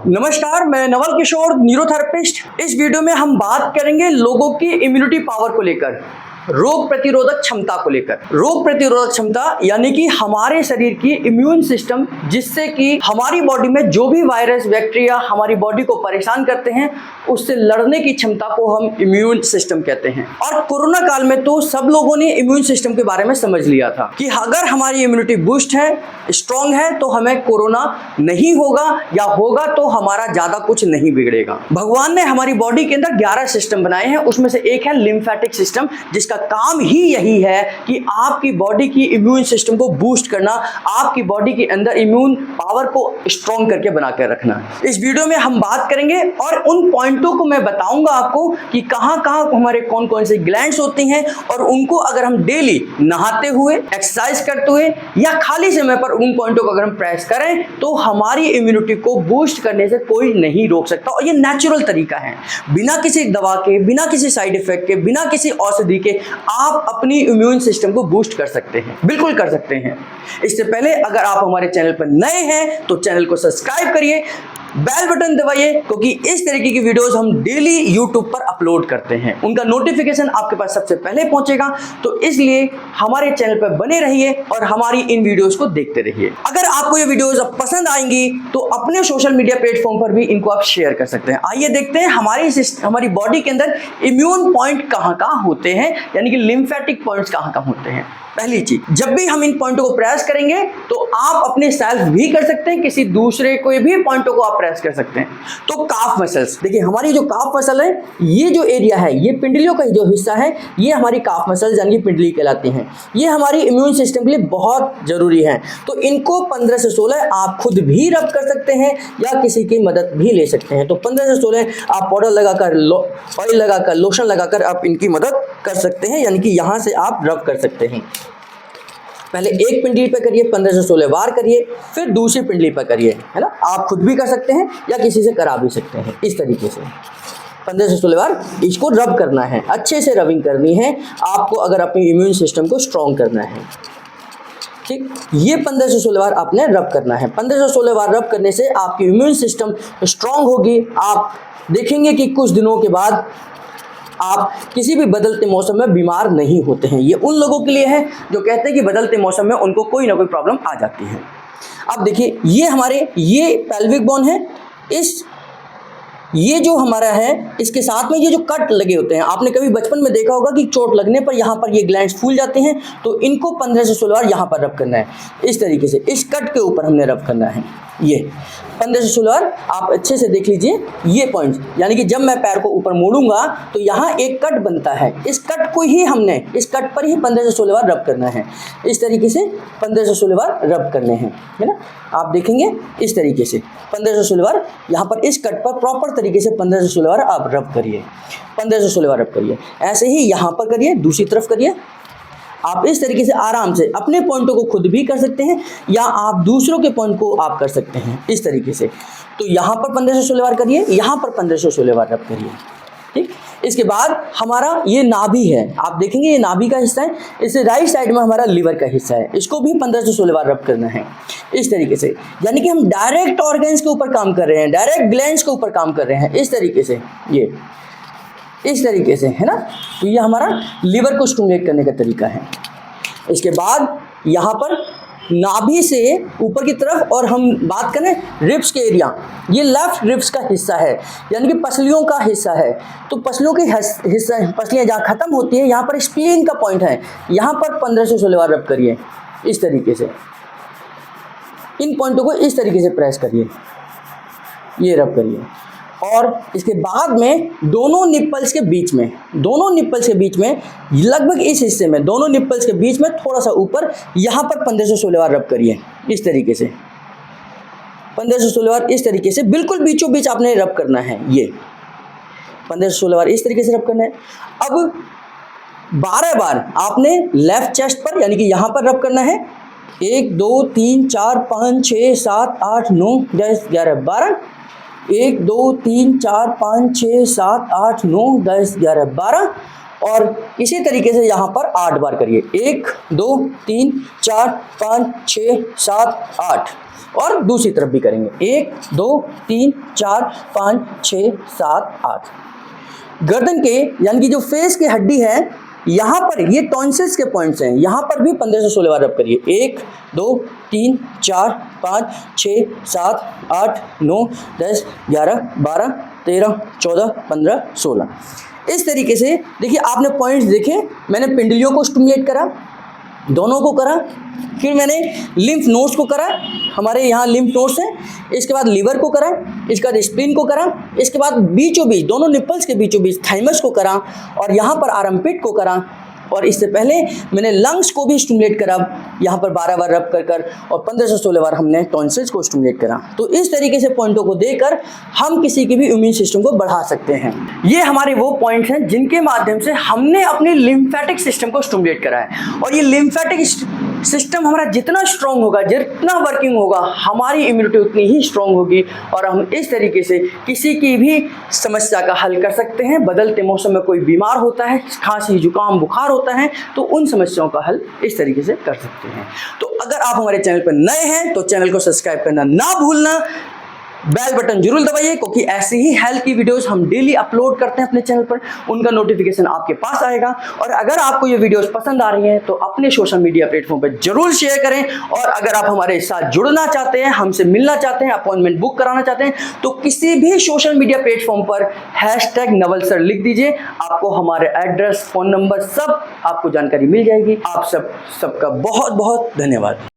नमस्कार, मैं नवल किशोर, न्यूरोथेरेपिस्ट। इस वीडियो में हम बात करेंगे लोगों की इम्यूनिटी पावर को लेकर, रोग प्रतिरोधक क्षमता को लेकर। रोग प्रतिरोधक क्षमता यानी कि हमारे शरीर की इम्यून सिस्टम, जिससे कि हमारी बॉडी में जो भी वायरस बैक्टीरिया हमारी बॉडी को परेशान करते हैं उससे लड़ने की क्षमता को हम इम्यून सिस्टम कहते हैं। और कोरोना काल में तो सब लोगों ने इम्यून सिस्टम के बारे में समझ लिया था कि अगर हमारी इम्यूनिटी बूस्ट है, स्ट्रांग है, तो हमें कोरोना नहीं होगा, या होगा तो हमारा ज्यादा कुछ नहीं बिगड़ेगा। भगवान ने हमारी बॉडी के अंदर 11 सिस्टम बनाए हैं, उसमें से एक है लिम्फेटिक सिस्टम, जिसका काम ही यही है कि आपकी बॉडी की इम्यून सिस्टम को बूस्ट करना, आपकी बॉडी के अंदर इम्यून पावर को स्ट्रांग करके बना कर रखना। इस वीडियो में हम बात करेंगे और उन पॉइंटों को मैं बताऊंगा आपको कि कहां कहां हमारे कौन कौन से ग्लैंड्स होती हैं, और उनको अगर हम डेली नहाते हुए, एक्सरसाइज करते हुए या खाली समय पर उन पॉइंटों को अगर हम प्रेस करें तो हमारी इम्यूनिटी को बूस्ट करने से कोई नहीं रोक सकता। और ये नेचुरल तरीका है, बिना किसी दवा के, बिना किसी साइड इफेक्ट के, बिना किसी औषधि के आप अपनी इम्यून सिस्टम को बूस्ट कर सकते हैं, बिल्कुल कर सकते हैं। इससे पहले अगर आप हमारे चैनल पर नए हैं तो चैनल को सब्सक्राइब करिए, बेल बटन दबाइए, क्योंकि इस तरीके की वीडियोस हम डेली यूट्यूब पर अपलोड करते हैं, उनका नोटिफिकेशन आपके पास सबसे पहले पहुंचेगा। तो इसलिए हमारे चैनल पर बने रहिए और हमारी इन वीडियोस को देखते रहिए। अगर आपको ये वीडियोस पसंद आएंगी तो अपने सोशल मीडिया प्लेटफॉर्म पर भी इनको आप शेयर कर सकते हैं। आइए देखते हैं हमारी बॉडी के अंदर इम्यून पॉइंट कहाँ कहाँ होते हैं, यानी कि लिम्फेटिक पॉइंट्स कहाँ कहाँ होते हैं। पहली चीज, जब भी हम इन पॉइंटों को प्रेस करेंगे तो आप अपने सेल्फ भी कर सकते हैं, किसी दूसरे कोई भी पॉइंटों को आप प्रेस कर सकते हैं। तो काफ मसल्स देखिए, हमारी जो काफ मसल है, ये जो एरिया है, ये पिंडलियों का जो हिस्सा है, ये हमारी काफ मसल्स यानी कि पिंडली कहलाती हैं। ये हमारी इम्यून सिस्टम के लिए बहुत जरूरी है। तो इनको 15 से 16 आप खुद भी रब कर सकते हैं या किसी की मदद भी ले सकते हैं। तो 15 से 16 आप पाउडर लगाकर, ऑयल लगाकर, लोशन लगाकर आप इनकी मदद कर सकते हैं, यानी कि यहां से आप रब कर सकते हैं। पहले एक पिंडली पे करिए, 15 से 16 बार करिए, फिर दूसरी पिंडली पे करिए, है ना। आप खुद भी कर सकते हैं या किसी से करा भी सकते हैं। इस तरीके से 15 से 16 बार इसको रब करना है, अच्छे से रबिंग करनी है आपको, अगर अपनी इम्यून सिस्टम को स्ट्रॉन्ग करना है। ठीक, ये 15 से 16 बार आपने रब करना है। 15 से 16 बार रब करने से आपकी इम्यून सिस्टम स्ट्रॉन्ग होगी। आप देखेंगे कि कुछ दिनों के बाद आप किसी भी बदलते मौसम में बीमार नहीं होते हैं। ये उन लोगों के लिए है जो कहते हैं कि बदलते मौसम में उनको कोई ना कोई प्रॉब्लम आ जाती है। अब देखिए, ये पेल्विक बोन है, ये जो हमारा है, इसके साथ में ये जो कट लगे होते हैं, आपने कभी बचपन में देखा होगा कि चोट लगने पर यहाँ पर ये ग्लैंड्स फूल जाते हैं, तो इनको 15 से 16 बार यहाँ पर रब करना है। इस तरीके से इस कट के ऊपर हमने रब करना है। ये 15 से 16 बार आप अच्छे से देख लीजिए ये पॉइंट्स, यानी कि जब मैं पैर को ऊपर मोड़ूंगा तो यहाँ एक कट बनता है, इस कट को ही हमने, इस कट पर ही 15 से 16 बार रब करना है। इस तरीके से 15 से 16 बार रब करने हैं, है ना। आप देखेंगे इस तरीके से 15 से 16 बार यहाँ पर इस कट पर प्रॉपर तरीके से 15 से 16 बार आप रब करिए, 15 से 16 बार रब करिए। ऐसे ही यहाँ पर करिए, दूसरी तरफ करिए। आप इस तरीके से आराम से अपने पॉइंटों को खुद भी कर सकते हैं या आप दूसरों के पॉइंट को आप कर सकते हैं, इस तरीके से। तो यहाँ पर 15 से 16 बार करिए, यहाँ पर 15 से 16 बार रब करिए। ठीक, इसके बाद हमारा ये नाभि है, आप देखेंगे ये नाभि का हिस्सा है, इससे राइट साइड में हमारा लीवर का हिस्सा है, इसको भी 15 से 16 बार रब करना है। इस तरीके से, यानी कि हम डायरेक्ट ऑर्गन्स के ऊपर काम कर रहे हैं, डायरेक्ट ग्लैंड्स के ऊपर काम कर रहे हैं। इस तरीके से, ये इस तरीके से, है ना। तो ये हमारा लीवर को स्टिमुलेट करने का तरीका है। इसके बाद यहाँ पर नाभि से ऊपर की तरफ, और हम बात करें रिब्स के एरिया, ये लेफ्ट रिब्स का हिस्सा है, यानी कि पसलियों का हिस्सा है। तो पसलियों के हिस्सा, पसलियाँ जहाँ खत्म होती है, यहाँ पर स्प्लीन का पॉइंट है, यहाँ पर 15 से 16 बार रब करिए। इस तरीके से इन पॉइंटों को इस तरीके से प्रेस करिए, ये रब करिए। और इसके बाद में दोनों निप्पल्स के बीच में, लगभग इस हिस्से में, दोनों निप्पल्स के बीच में थोड़ा सा ऊपर, यहाँ पर 15 से 16 बार रब करिए। इस तरीके से 15 से 16 बार इस तरीके से, बिल्कुल बीचों बीच आपने रब करना है। ये 15 से 16 बार इस तरीके से रब करना है। अब 12 बार आपने लेफ्ट चेस्ट पर, यानी कि यहाँ पर रब करना है। 1 2 3 4 5 6 7 8 9 10 11 12, 1 2 3 4 5 6 7 8 9 10 11 12, और इसी तरीके से यहाँ पर 8 बार करिए। 1 2 3 4 5 6 7 8 और दूसरी तरफ भी करेंगे। 1 2 3 4 5 6 7 8। गर्दन के यानी कि जो फेस की हड्डी है यहाँ पर, ये टॉन्सिल्स के पॉइंट्स हैं, यहाँ पर भी 15 से 16 बार रब करिए। 1 2 3 4 5 6 7 8 9 10 11 12 13 14 15 16। इस तरीके से देखिए, आपने पॉइंट्स देखे, मैंने पिंडलियों को स्टिमुलेट करा, दोनों को करा, फिर मैंने लिम्फ नोड्स को करा, हमारे यहाँ लिम्फ नोड्स हैं, इसके बाद लीवर को करा, इसके बाद स्प्लीन को करा, इसके बाद बीचों बीच दोनों निप्पल्स के बीचों बीच थाइमस को करा और यहाँ पर आर्मपिट को करा। और इससे पहले मैंने लंग्स को भी स्टिमुलेट करा, यहाँ पर 12 बार रब कर और 15 से 16 बार हमने टॉन्सिल्स को स्टिमुलेट करा। तो इस तरीके से पॉइंटों को देकर हम किसी की भी इम्यून सिस्टम को बढ़ा सकते हैं। ये हमारे वो पॉइंट्स हैं जिनके माध्यम से हमने अपने लिम्फेटिक सिस्टम को स्टिमुलेट करा है। और ये लिम्फेटिक सिस्टम हमारा जितना स्ट्रांग होगा, जितना वर्किंग होगा, हमारी इम्यूनिटी उतनी ही स्ट्रांग होगी और हम इस तरीके से किसी की भी समस्या का हल कर सकते हैं। बदलते मौसम में कोई बीमार होता है, खांसी जुकाम बुखार होता है, तो उन समस्याओं का हल इस तरीके से कर सकते हैं। तो अगर आप हमारे चैनल पर नए हैं तो चैनल को सब्सक्राइब करना ना भूलना, बेल बटन जरूर दबाइए, क्योंकि ऐसी ही हेल्थ की वीडियोस हम डेली अपलोड करते हैं अपने चैनल पर, उनका नोटिफिकेशन आपके पास आएगा। और अगर आपको ये वीडियोस पसंद आ रही हैं तो अपने सोशल मीडिया प्लेटफॉर्म पर जरूर शेयर करें। और अगर आप हमारे साथ जुड़ना चाहते हैं, हमसे मिलना चाहते हैं, अपॉइंटमेंट बुक कराना चाहते हैं, तो किसी भी सोशल मीडिया प्लेटफॉर्म पर #नवल सर लिख दीजिए, आपको हमारे एड्रेस, फ़ोन नंबर सब आपको जानकारी मिल जाएगी। आप सबका बहुत बहुत धन्यवाद।